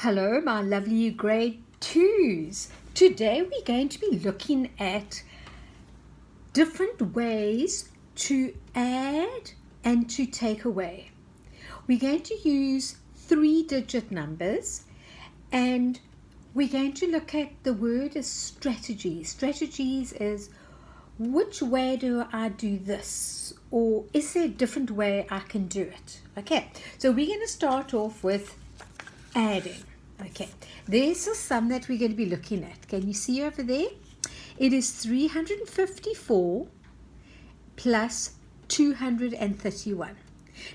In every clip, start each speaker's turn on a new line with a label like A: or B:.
A: Hello, my lovely grade 2s. Today we're going to be looking at different ways to add and to take away. We're going to use 3-digit numbers and we're going to look at the word as strategies. Strategies is which way do I do this, or is there a different way I can do it? Okay, so we're going to start off with adding. Okay, there's a sum that we're going to be looking at. Can you see over there? It is 354 plus 231.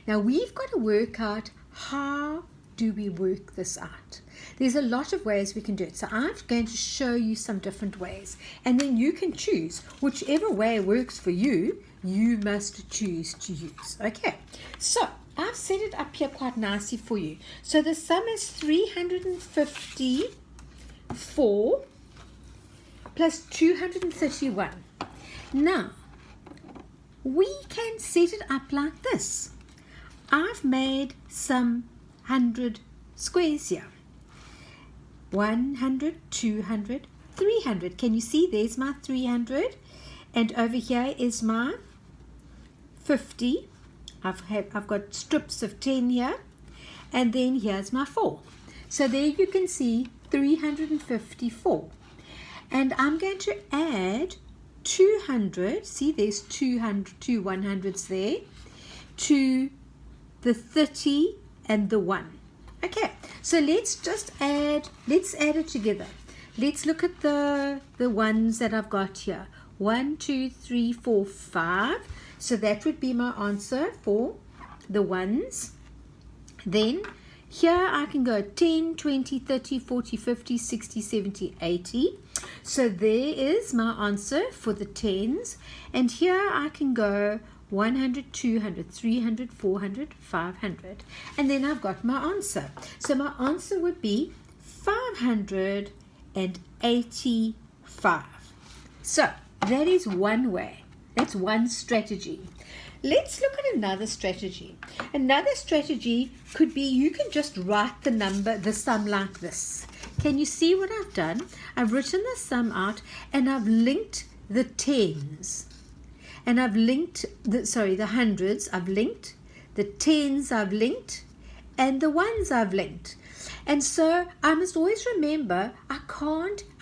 A: Now we've got to work out how do we work this out. There's a lot of ways we can do it. So I'm going to show you some different ways. And then you can choose whichever way works for you, you must choose to use. Okay, so I've set it up here quite nicely for you. So the sum is 354 plus 231. Now, we can set it up like this. I've made some 100 squares here. 100, 200, 300. Can you see there's my 300? And over here is my 50. I've got strips of 10 here, and then here's my 4. So there you can see 354. And I'm going to add 200, see there's 200, two 100s there, to the 30 and the 1. Okay, so let's add it together. Let's look at the ones that I've got here. 1, 2, 3, 4, 5. So that would be my answer for the ones. Then here I can go 10, 20, 30, 40, 50, 60, 70, 80. So there is my answer for the 10s. And here I can go 100, 200, 300, 400, 500. And then I've got my answer. So my answer would be 585. So that is one way. That's one strategy. Let's look at another strategy. Another strategy could be you can just write the sum like this. Can you see what I've done? I've written the sum out and I've linked the tens. And I've linked the hundreds I've linked, the tens I've linked, and the ones I've linked. And so I must always remember I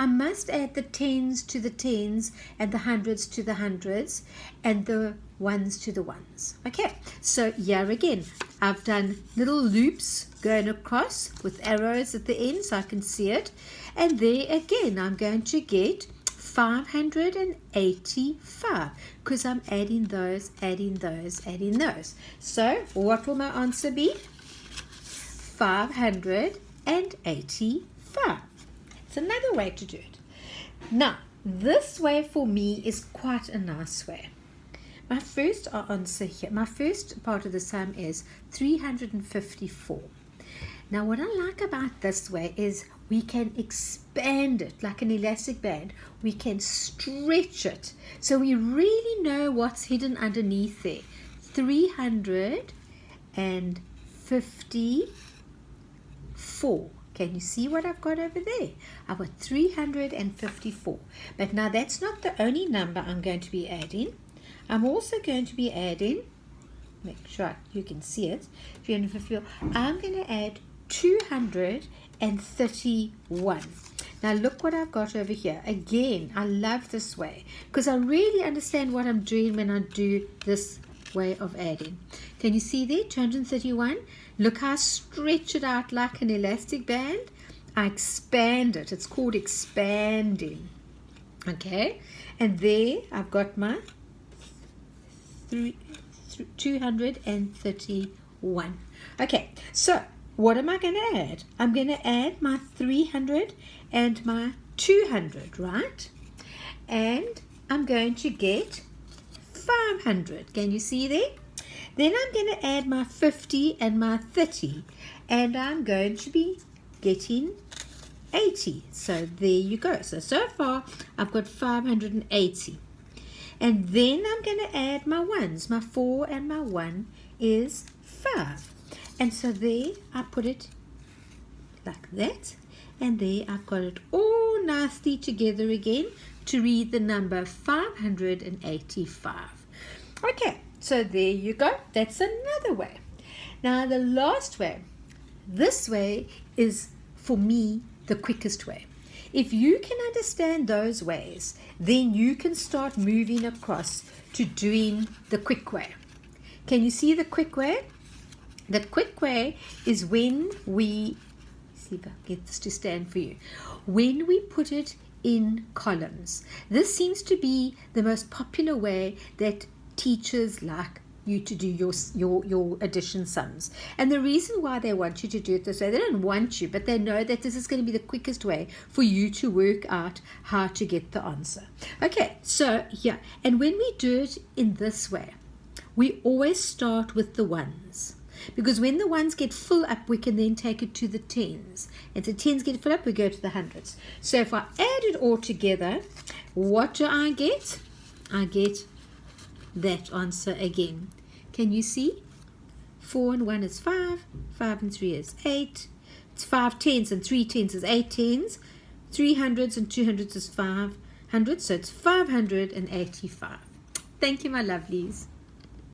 A: must add the tens to the tens and the hundreds to the hundreds and the ones to the ones. Okay, so here again, I've done little loops going across with arrows at the end so I can see it. And there again, I'm going to get 585 because I'm adding those, adding those, adding those. So what will my answer be? 585. It's another way to do it. Now, this way for me is quite a nice way. My first answer here, my first part of the sum is 354. Now, what I like about this way is we can expand it like an elastic band. We can stretch it. So we really know what's hidden underneath there. 354. Can you see what I've got over there? I've got 354. But now that's not the only number I'm going to be adding. I'm also going to be adding, make sure you can see it, 354. I'm going to add 231. Now look what I've got over here. Again, I love this way because I really understand what I'm doing when I do this way of adding. Can you see there? 231. Look how I stretch it out like an elastic band. I expand it. It's called expanding. Okay, and there I've got my 231. Okay, so what am I going to add? I'm going to add my 300 and my 200, right? And I'm going to get 500. Can you see there? Then I'm going to add my 50 and my 30. And I'm going to be getting 80. So there you go. So far I've got 580. And then I'm going to add my ones. My 4 and my 1 is 5. And so there I put it like that. And there I've got it all nicely together again to read the number 585. Okay, so there you go. That's another way. Now the last way, this way is for me the quickest way. If you can understand those ways, then you can start moving across to doing the quick way. Can you see the quick way? The quick way is when we, see if I get this to stand for you, when we put it in columns. This seems to be the most popular way that teachers like you to do your addition sums. And the reason why they want you to do it this way, they don't want you, but they know that this is going to be the quickest way for you to work out how to get the answer. Okay, so yeah, and when we do it in this way, we always start with the ones. Because when the ones get full up, we can then take it to the tens. And the tens get full up, we go to the hundreds. So if I add it all together, what do I get? I get that answer again. Can you see? 4 and 1 is 5. 5 and 3 is 8. It's 5 tens and 3 tens is 8 tens. 3 hundreds and 2 hundreds is 500. So it's 585. Thank you, my lovelies.